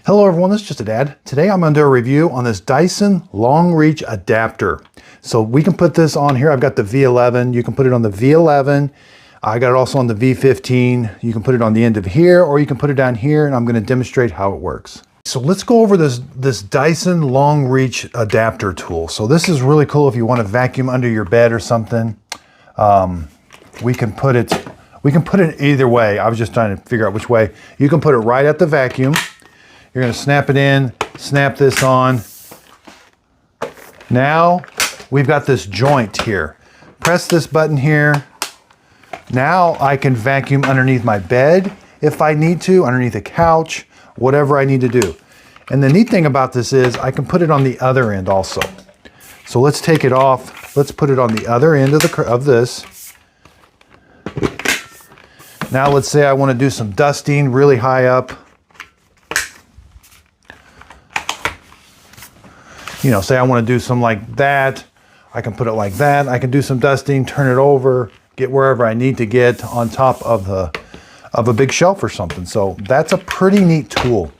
Hello everyone, this is just a dad. Today I'm going to do a review on this Dyson long reach adapter. So we can put this on here. I've got the V11. You can put it on the V11. I got it also on the V15. You can put it on the end of here or you can put it down here, and I'm going to demonstrate how it works. So let's go over this Dyson long reach adapter tool. So this is really cool if you want to vacuum under your bed or something. We can put it either way. I was just trying to figure out which way. You can put it right at the vacuum. You're going to snap it in, snap this on. Now we've got this joint here. Press this button here. Now I can vacuum underneath my bed if I need to, underneath a couch, whatever I need to do. And the neat thing about this is I can put it on the other end also. So let's take it off. Let's put it on the other end of this. Now let's say I want to do some dusting really high up. You know, say I want to do some like that. I can put it like that. I can do some dusting, turn it over, get wherever I need to get on top of a big shelf or something. So that's a pretty neat tool.